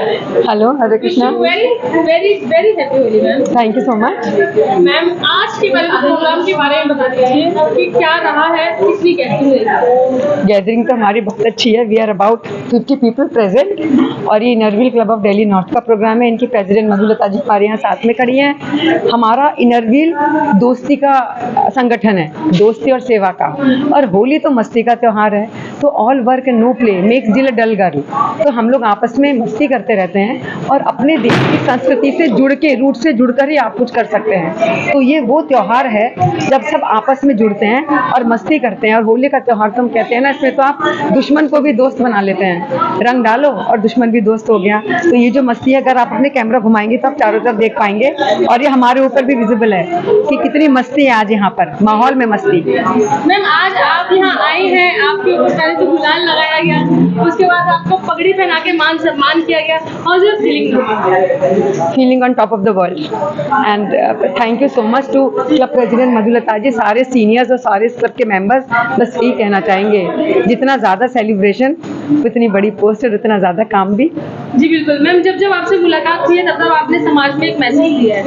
Hello, Hare Krishna. Very very very happy Holi ma'am. Thank you so much. Ma'am आज के programme के बारे में बता दीजिए कि क्या रहा है, कितनी गैदरिंग रही? गैदरिंग तो हमारी बहुत अच्छी है। We are about 50 people present और ये Inner Wheel club of Delhi north का प्रोग्राम है। इनकी प्रेसिडेंट मधुलता जी हमारे यहाँ साथ में खड़ी हैं। हमारा इनरव्हील दोस्ती का संगठन है, दोस्ती और सेवा का, और होली तो मस्ती का त्यौहार है। तो all work and no play makes दिल अ डल गर्ल। तो हम लोग आपस में मस्ती करते रहते हैं और अपने देश की संस्कृति से जुड़ के, रूट से जुड़कर ही आप कुछ कर सकते हैं। तो ये वो त्यौहार है जब सब आपस में जुड़ते हैं और मस्ती करते हैं। और होली का त्यौहार तो हम कहते हैं ना, इसमें तो आप दुश्मन को भी दोस्त बना लेते हैं। रंग डालो और दुश्मन भी दोस्त हो गया। तो ये जो मस्ती है, अगर आप अपने कैमरा घुमाएंगे तो आप चारों तरफ देख पाएंगे, और ये हमारे ऊपर भी विजिबल है कि कितनी मस्ती है आज यहाँ पर, माहौल में मस्ती। मैम आज आप यहाँ आई हैं, आपके ऊपर पहले तो गुलाल लगाया गया, उसके बाद आपको पगड़ी पहना के मान सम्मान किया गया। How is your feeling on top of the world and thank you so much to club president Madhulata ji, सारे सीनियर्स और सारे क्लब के मेंबर्स। बस यही कहना चाहेंगे, जितना ज़्यादा सेलिब्रेशन उतनी बड़ी पोस्ट और उतना ज़्यादा काम भी। जी बिल्कुल मैम, जब जब आपसे मुलाकात हुई है तब तब आपने समाज में एक मैसेज दिया है।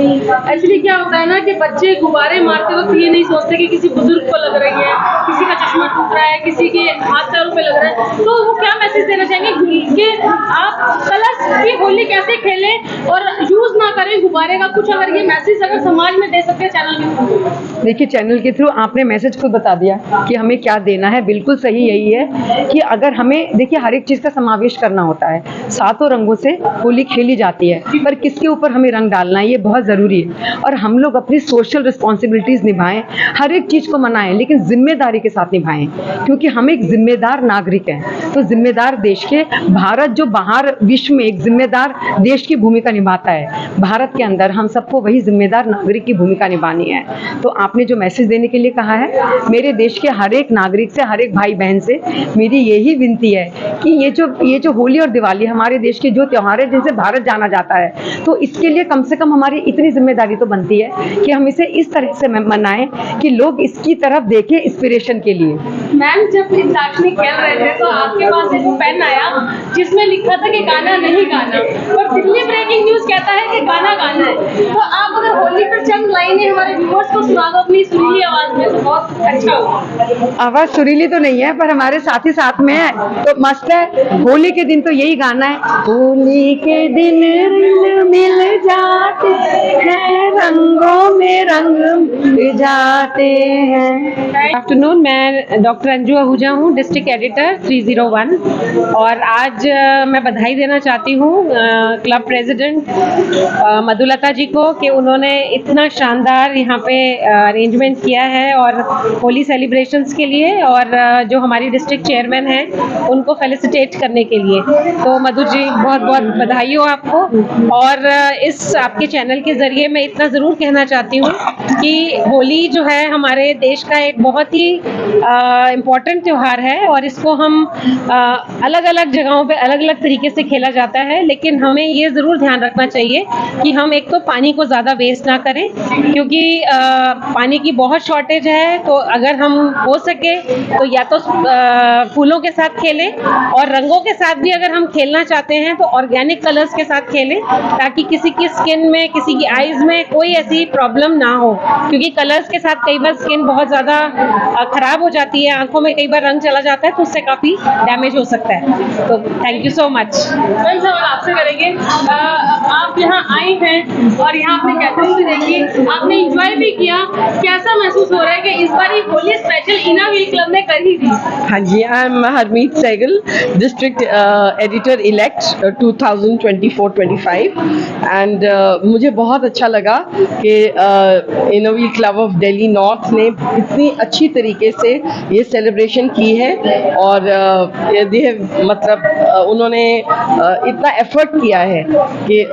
एक्चुअली क्या होता है ना कि बच्चे गुब्बारे मारते वक्त ये नहीं सोचते कि किसी बुजुर्ग को लग रही है, किसी का चश्मा टूट रहा है, किसी के हाथ पैरों पे लग रहा है। तो वो क्या मैसेज देना चाहेंगे कि आप कलर्स की होली कैसे खेलें और यूज ना करें गुब्बारे का? कुछ अगर ये मैसेज अगर समाज में दे सकते हैं चैनल के थ्रू। देखिए, चैनल के थ्रू आपने मैसेज खुद बता दिया कि हमें क्या देना है। बिल्कुल सही यही है कि अगर हमें, देखिए, हर एक चीज़ का समावेश करना होता है। सातों रंगों से होली खेली जाती है, पर किसके ऊपर हमें रंग डालना है ये बहुत ज़रूरी है। और हम लोग अपनी सोशल रिस्पॉन्सिबिलिटीज़ निभाएं, हर एक चीज़ को मनाएं, लेकिन जिम्मेदारी के साथ निभाएं, क्योंकि हम एक जिम्मेदार नागरिक हैं। तो जिम्मेदार देश के, भारत जो बाहर विश्व में एक जिम्मेदार देश की भूमिका निभाता है, भारत के अंदर हम सबको वही जिम्मेदार नागरिक की भूमिका निभानी है। तो आपने जो मैसेज देने के लिए कहा है, मेरे देश के हर एक नागरिक से, हर एक भाई बहन से मेरी यही विनती है कि ये जो होली और दिवाली हमारे देश के जो त्यौहार है जिनसे भारत जाना जाता है, तो इसके लिए कम से कम हमारी इतनी जिम्मेदारी तो बनती है कि हम इसे इस तरह से मनाएं कि लोग इसकी तरफ देखें इंस्पिरेशन के लिए। मैम जब इंताक्षरी खेल रहे थे तो आपके पास एक पेन आया जिसमें लिखा था कि गाना नहीं गाना, और दिल्ली ब्रेकिंग न्यूज कहता है कि गाना गाना है। तो आप अगर होली पर चंद लाइनें हमारे व्यूअर्स को सुना दो अपनी सुरीली आवाज में तो बहुत अच्छा होगा। आवाज सुरीली तो नहीं है, पर हमारे साथी साथ में है तो मस्त है। होली के दिन तो यही गाना है, होली के दिन रंग मिल जाते हैं, रंगों में रंग मिल जाते हैं। आफ्टरनून, मैं डॉक्टर अंजू आहूजा हूँ, डिस्ट्रिक्ट एडिटर 301, और आज मैं बधाई देना चाहती हूँ क्लब प्रेसिडेंट मधुलता जी को कि उन्होंने इतना शानदार यहाँ पे अरेंजमेंट किया है और होली सेलिब्रेशंस के लिए, और जो हमारी डिस्ट्रिक्ट चेयरमैन हैं उनको फेलिसिटेट करने के लिए। तो मधु जी, बहुत बहुत बधाई हो आपको। और इस आपके चैनल के ज़रिए मैं इतना ज़रूर कहना चाहती हूँ कि होली जो है हमारे देश का एक बहुत ही इम्पॉर्टेंट त्यौहार है, और इसको हम अलग अलग जगहों पे अलग अलग तरीके से खेला जाता है। लेकिन हमें ये ज़रूर ध्यान रखना चाहिए कि हम एक तो पानी को ज़्यादा वेस्ट ना करें, क्योंकि पानी की बहुत शॉर्टेज है। तो अगर हम हो सके तो या तो फूलों के साथ खेलें, और रंगों के साथ भी अगर हम खेलना चाहते हैं तो ऑर्गेनिक कलर्स के साथ खेलें, ताकि किसी की स्किन में, किसी की आईज में कोई ऐसी प्रॉब्लम ना हो। क्योंकि कलर्स के साथ कई बार स्किन बहुत ज़्यादा ख़राब हो जाती है, आंखों में कई बार रंग चला जाता है, तो उससे काफ़ी डैमेज हो सकता है। तो thank you so much. Ma'am सवाल आपसे करेंगे, आप यहाँ आई हैं और यहाँ आपने गैदरिंग भी देखी, आपने इंजॉय भी किया, कैसा महसूस हो रहा है कि इस बार ये होली स्पेशल इनरव्हील क्लब ने कर ही दी? हाँ जी, I am Harmeet Sehgal, district editor elect 2024-25, and मुझे बहुत अच्छा लगा कि Inner Wheel club of Delhi north ने इतनी अच्छी तरीके से ये सेलिब्रेशन की है, और मतलब उन्होंने इतना एफर्ट किया है कि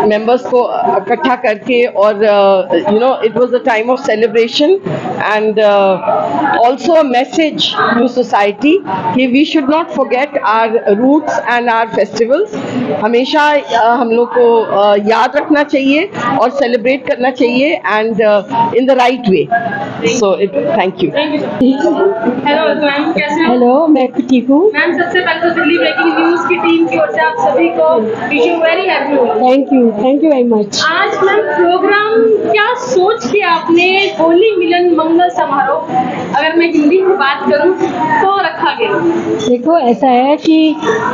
मेंबर्स को इकट्ठा करके, और it was a time of celebration and also a message to society कि we should not forget our roots and our festivals. हमेशा हम लोग को याद रखना चाहिए और सेलिब्रेट करना चाहिए, and in the right way. So thank you. Thank you. Hello ma'am, कैसे हैं? हेलो, मैं ठीक हूँ। मैम, सबसे पहले तो दिल्ली ब्रेकिंग न्यूज की टीम की ओर से आप सभी को wish you very happy Holi. Thank you very much. आज मैम प्रोग्राम क्या सोच के आपने होली मिलन मंगल समारोह, अगर मैं हिंदी में बात करूं, तो रखा गया? देखो, ऐसा है कि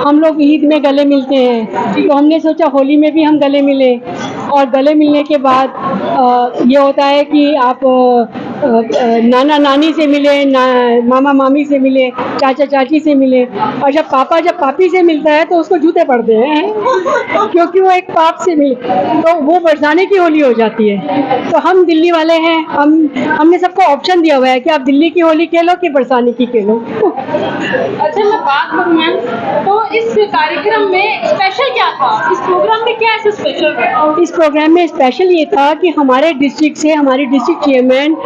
हम लोग ईद में गले मिलते हैं, तो हमने सोचा होली में भी हम गले मिले, और गले मिलने के बाद ये होता है कि आप नाना नानी से मिले, मामा मामी से मिले, चाचा चाची से मिले, और जब पापी से मिलता है तो उसको जूते पड़ते हैं क्योंकि वो एक पाप से मिले, तो वो बरसाने की होली हो जाती है। तो हम दिल्ली वाले हैं, हमने सबको ऑप्शन दिया हुआ है कि आप दिल्ली की होली खेलो कि बरसाने की खेलो। अच्छा, मैं बात करूं मैम, तो इस कार्यक्रम में स्पेशल क्या था? इस प्रोग्राम में क्या ऐसा स्पेशल था? इस प्रोग्राम में स्पेशल ये था कि हमारे डिस्ट्रिक्ट से हमारे district chairman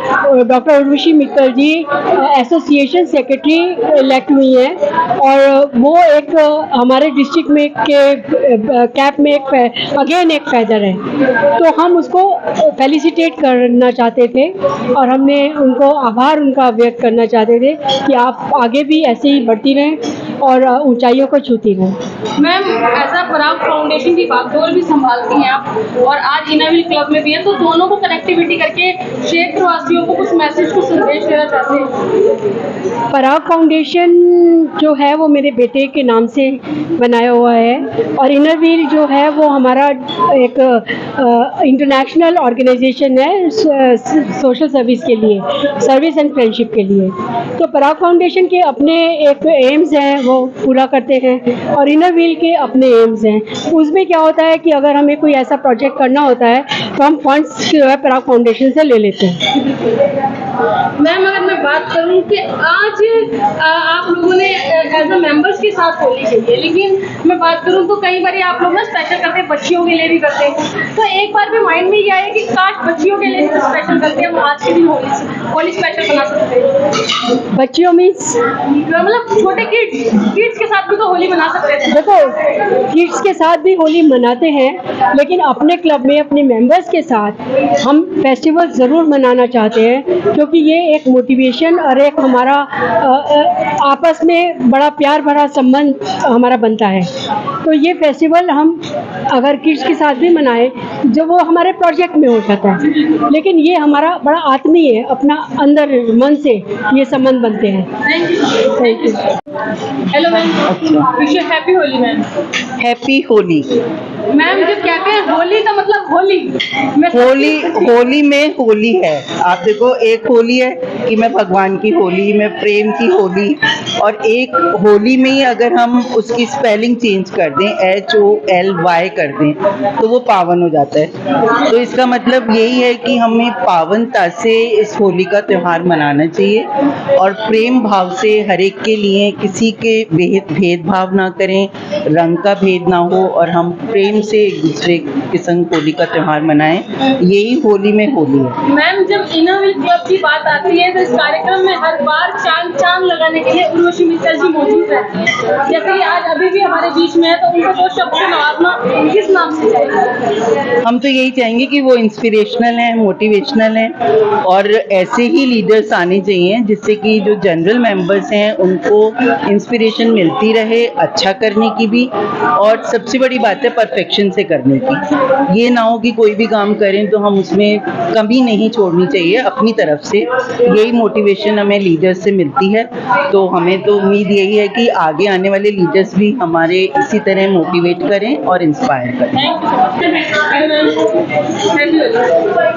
doctor Urvashi Mittal ji association secretary elect हुई हैं, और वो एक हमारे डिस्ट्रिक्ट में के कैप में अगेन एक फैदर है, तो हम उसको फेलिसिटेट करना चाहते थे, और हमने उनको आभार उनका व्यक्त करना चाहते थे कि आप आगे भी ऐसे ही बढ़ती रहें और ऊंचाइयों को छूती रहें। मैम, ऐसा पराग फाउंडेशन की बागडोर भी संभालती हैं आप, और आज इनरव्हील क्लब में भी है, तो दोनों को कनेक्टिविटी करके क्षेत्रवासियों को कुछ मैसेज, कुछ संदेश देना चाहते हैं? पराग फाउंडेशन जो है वो मेरे बेटे के नाम से बनाया हुआ है, और इनरव्हील जो है वो हमारा एक इंटरनेशनल ऑर्गेनाइजेशन है सोशल सर्विस के लिए, सर्विस एंड फ्रेंडशिप के लिए। तो पराग फाउंडेशन के अपने एक एम्स हैं, वो पूरा करते हैं, और इनरव्हील के अपने एम्स हैं। उसमें क्या होता है कि अगर हमें कोई ऐसा प्रोजेक्ट करना होता है तो हम फंड्स जो है पराग फाउंडेशन से ले लेते हैं। मैम, अगर मैं बात करूं कि आज आप लोगों ने एज अ मेंबर्स के साथ होली खेली है, लेकिन मैं बात करूं तो कई बार आप लोग ना स्पेशल करते हैं, बच्चियों के लिए भी करते हैं, तो एक बार भी माइंड में ये आया कि काश बच्चियों के लिए भी स्पेशल करके हम आज के दिन होली स्पेशल बना सकते हैं? बच्चियों मीन्स मतलब छोटे किड्स के साथ भी तो होली मना सकते थे। देखो, किड्स के साथ भी होली मनाते हैं, लेकिन अपने क्लब में अपने मेंबर्स के साथ हम फेस्टिवल ज़रूर मनाना चाहते हैं, क्योंकि ये एक मोटिवेशन और एक हमारा आपस में बड़ा प्यार भरा संबंध हमारा बनता है। तो ये फेस्टिवल हम अगर किड्स के साथ भी मनाएं, जो वो हमारे प्रोजेक्ट में हो जाता है, लेकिन ये हमारा बड़ा आत्मीय है, अपना अंदर मन से ये संबंध बनते हैं। Thank you. Hello ma'am, wish you happy Holi ma'am. Happy Holi. Ma'am, जब कहते हैं होली का मतलब होली, होली में होली है। आप देखो, एक होली है कि मैं भगवान की होली, मैं प्रेम की होली, और एक होली में ही अगर हम उसकी स्पेलिंग चेंज कर दें, HOLY कर दें, तो वो पावन हो जाता है। तो इसका मतलब यही है कि हमें पावनता से इस होली का त्यौहार मनाना चाहिए, और प्रेम भाव से हर एक के लिए, किसी के भेदभाव ना करें, रंग का भेद ना हो, और हम प्रेम से एक दूसरे के संग होली का त्यौहार मनाएं। यही होली में होली है। मैम, जब इनरव्हील क्लब की बात आती है तो इस कार्यक्रम में हर बार चांद लगाने के लिए उर्वशी मित्तल जी मौजूद रहती हैं। जैसे कि आज अभी भी हमारे बीच में है, तो उनको दो शब्द से नवाजना किस नाम से चाहिए? हम तो यही चाहेंगे कि वो इंस्पिरेशनल हैं, मोटिवेशनल हैं, और ऐसे ही लीडर्स आने चाहिए जिससे कि जो जनरल मेंबर्स हैं उनको इंस्पिरेशन मिलती रहे, अच्छा करने की भी, और सबसे बड़ी बात है परफेक्शन से करने की। ये ना हो कि कोई भी काम करें तो हम उसमें कमी नहीं छोड़नी चाहिए अपनी तरफ से। यही मोटिवेशन हमें लीडर्स से मिलती है। तो हमें तो उम्मीद यही है कि आगे आने वाले लीडर्स भी हमारे इसी तरह मोटिवेट करें और इंस्पायर करें।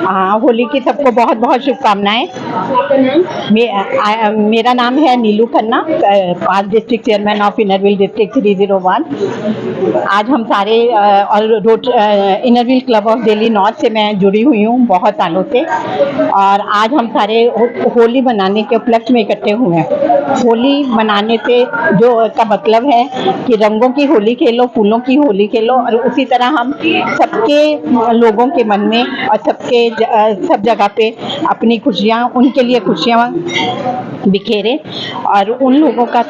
हाँ, होली की सबको बहुत बहुत शुभकामनाएं। मेरा नाम है Neelu Khanna, 5 district chairman of Inner Wheel district 301। आज हम सारे और Inner Wheel club of Delhi north से मैं जुड़ी हुई हूँ बहुत सालों से, और आज हम सारे होली मनाने के उपलक्ष्य में इकट्ठे हुए हैं। होली मनाने से जो का मतलब है कि रंगों की होली खेलो, फूलों की होली खेलो, और उसी तरह हम सबके लोगों के मन में और सब जगह पे अपनी खुशियाँ, उनके लिए खुशियाँ बिखेरे और उन लोगों का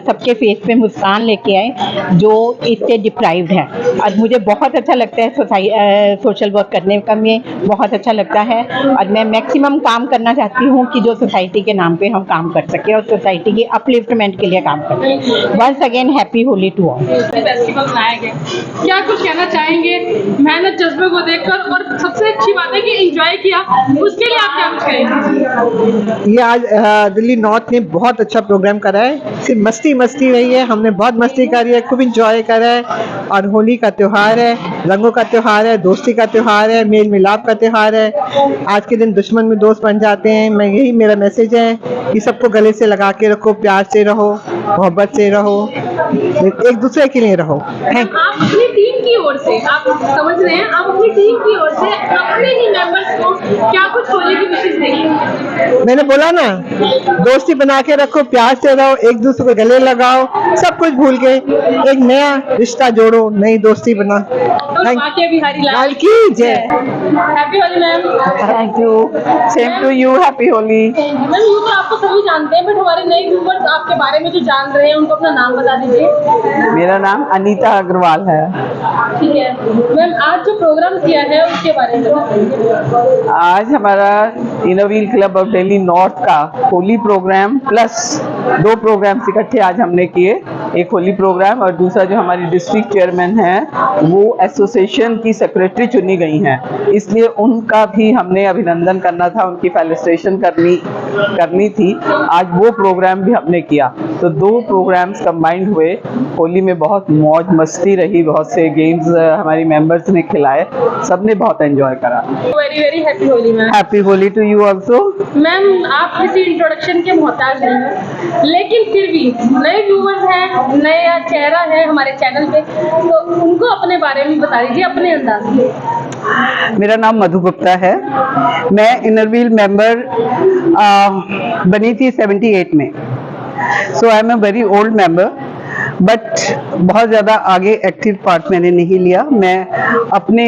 सबके फेस पे मुस्कान लेके आए जो इससे डिप्राइव्ड है। और मुझे बहुत अच्छा लगता है सोशल वर्क करने का, में बहुत अच्छा लगता है और मैं मैक्सिमम काम करना चाहती हूँ कि जो सोसाइटी के नाम पे हम काम कर सके और सोसाइटी की अपलिफ्टमेंट के लिए काम कर सकें। Once again happy Holi to all. Festival मनाया गया, क्या कुछ कहना चाहेंगे मेहनत जज्बे को देखकर, और सबसे अच्छी बात है कि एंजॉय किया, उसके लिए आप क्या कुछ कहेंगे? ये आज दिल्ली नॉर्थ ने बहुत अच्छा प्रोग्राम करा है। सिर्फ मस्ती रही है, हमने बहुत मस्ती करी है, खूब इंजॉय करा है। और होली का त्यौहार है, रंगों का त्यौहार है, दोस्ती का त्यौहार है, मेल मिलाप का त्यौहार है। आज के दिन दुश्मन भी दोस्त बन जाते हैं। यही मेरा मैसेज है कि सबको गले से लगा के रखो, प्यार से रहो, मोहब्बत से रहो, एक दूसरे के लिए रहो। आप अपनी टीम की ओर से, आप समझ रहे हैं, आप अपनी टीम की ओर से अपने ही मेंबर्स को क्या कुछ होली की विशेष देंगे? मैंने बोला ना, दोस्ती बना के रखो, प्यार से रहो, एक दूसरे को गले लगाओ, सब कुछ भूल के एक नया रिश्ता जोड़ो, नई दोस्ती बना। बाकी बिहारी लाल की जय। Happy Holi ma'am. Thank you, same to you, happy Holi. Ma'am, यूँ तो आपको सभी जानते हैं, बट हमारे नए व्यूअर्स आपके बारे में जो जान रहे हैं उनको अपना नाम बता दीजिए। मेरा नाम अनीता अग्रवाल है। ठीक है मैम, आज जो प्रोग्राम किया है उसके बारे में बताइए। आज हमारा inner wheel club of Delhi north का होली प्रोग्राम प्लस 2 प्रोग्राम्स इकट्ठे आज हमने किए। एक होली प्रोग्राम और दूसरा जो हमारी डिस्ट्रिक्ट चेयरमैन है वो एसोसिएशन की सेक्रेटरी चुनी गई हैं, इसलिए उनका भी हमने अभिनंदन करना था, उनकी फेलिसिटेशन करनी थी। आज वो प्रोग्राम भी हमने किया, तो 2 प्रोग्राम्स कंबाइंड हुए। होली में बहुत मौज मस्ती रही, बहुत से गेम्स हमारी मेंबर्स ने खिलाए, सबने बहुत एंजॉय करा। Very very happy Holi ma'am. Happy Holi to you also. Ma'am, आप किसी इंट्रोडक्शन के मोहताज नहीं हैं, लेकिन फिर भी नए व्यूअर्स हैं, नया चेहरा है हमारे चैनल पे, तो उनको अपने बारे में बता दीजिए अपने अंदाज में। मेरा नाम मधु गुप्ता है। मैं इनर व्हील मेंबर बनी थी 78 में। So I am a very old member, but बहुत ज़्यादा आगे एक्टिव पार्ट मैंने नहीं लिया। मैं अपने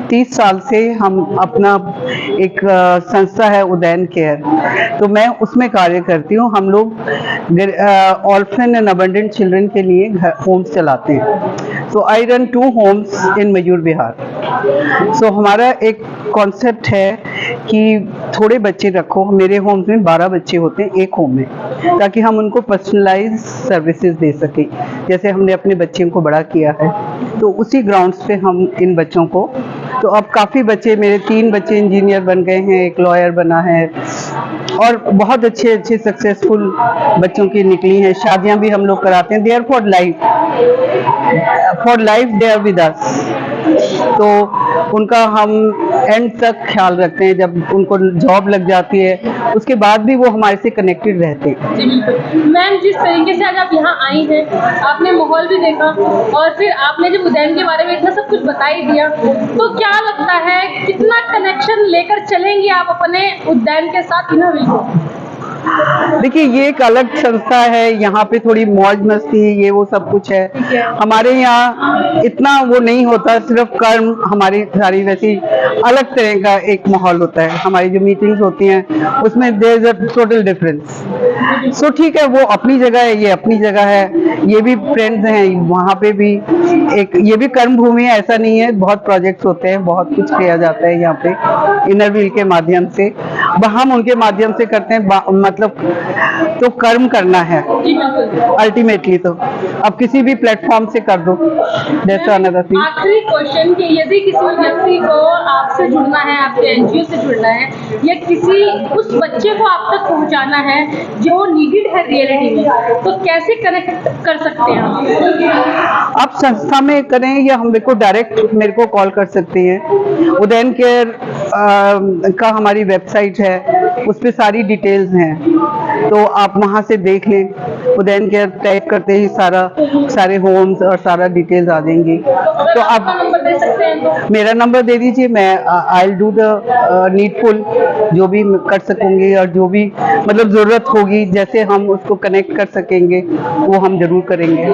30 साल से हम अपना एक संस्था है उदयन केयर, तो मैं उसमें कार्य करती हूँ। हम लोग ऑर्फन एंड अबंडेंट चिल्ड्रन के लिए होम्स चलाते हैं। सो I run 2 homes in Mayur Vihar. सो हमारा एक कॉन्सेप्ट है कि थोड़े बच्चे रखो। मेरे होम्स में 12 बच्चे होते हैं एक होम में, ताकि हम उनको पर्सनलाइज सर्विसेज दे सकें। जैसे हमने अपने बच्चों को बड़ा किया है, तो उसी ग्राउंड्स पे हम इन बच्चों को, तो अब काफ़ी बच्चे, मेरे 3 बच्चे इंजीनियर बन गए हैं, एक लॉयर बना है, और बहुत अच्छे सक्सेसफुल बच्चों की निकली हैं। शादियां भी हम लोग कराते हैं। They are for life they are with us. तो उनका हम एंड तक ख्याल रखते हैं। जब उनको जॉब लग जाती है उसके बाद भी वो हमारे से कनेक्टेड रहते हैं। जी बिल्कुल मैम, जिस तरीके से आज आप यहाँ आई हैं, आपने माहौल भी देखा और फिर आपने जब उदयन के बारे में इतना सब कुछ बता ही दिया, तो क्या लगता है कितना कनेक्शन लेकर चलेंगी आप अपने उदयन के साथ इनर व्हील को? देखिए, ये एक अलग संस्था है, यहाँ पे थोड़ी मौज मस्ती ये वो सब कुछ है। हमारे यहाँ इतना वो नहीं होता, सिर्फ कर्म। हमारी सारी वैसी अलग तरह का एक माहौल होता है। हमारी जो मीटिंग्स होती हैं उसमें there is a total difference. So ठीक है, वो अपनी जगह है, ये अपनी जगह है, ये भी फ्रेंड्स हैं। वहाँ पे भी एक ये भी कर्म भूमि है, ऐसा नहीं है। बहुत प्रोजेक्ट्स होते हैं, बहुत कुछ किया जाता है यहाँ पे इनर व्हील के माध्यम से। हम उनके माध्यम से करते हैं, मतलब तो कर्म करना है अल्टीमेटली। तो अब किसी भी प्लेटफॉर्म से कर दो। आखिरी क्वेश्चन कि यदि किसी व्यक्ति को आपसे जुड़ना है, आपके एनजीओ से जुड़ना है, या किसी उस बच्चे को आप तक पहुंचाना है जो नीडेड है रियलिटी में, तो कैसे कनेक्ट कर सकते हैं आप संस्था में करें या हम डायरेक्ट मेरे को कॉल कर सकते हैं। उदयन केयर का हमारी वेबसाइट है, उस पर सारी डिटेल्स हैं, तो आप वहां से देख लें। उदयन केयर टाइप करते ही सारे होम्स और सारा डिटेल्स आ जाएंगी। तो आप नंबर दे सकते हैं? मेरा नंबर दे दीजिए, मैं I will do the needful, जो भी कर सकूंगी और जो भी मतलब ज़रूरत होगी, जैसे हम उसको कनेक्ट कर सकेंगे वो हम जरूर करेंगे।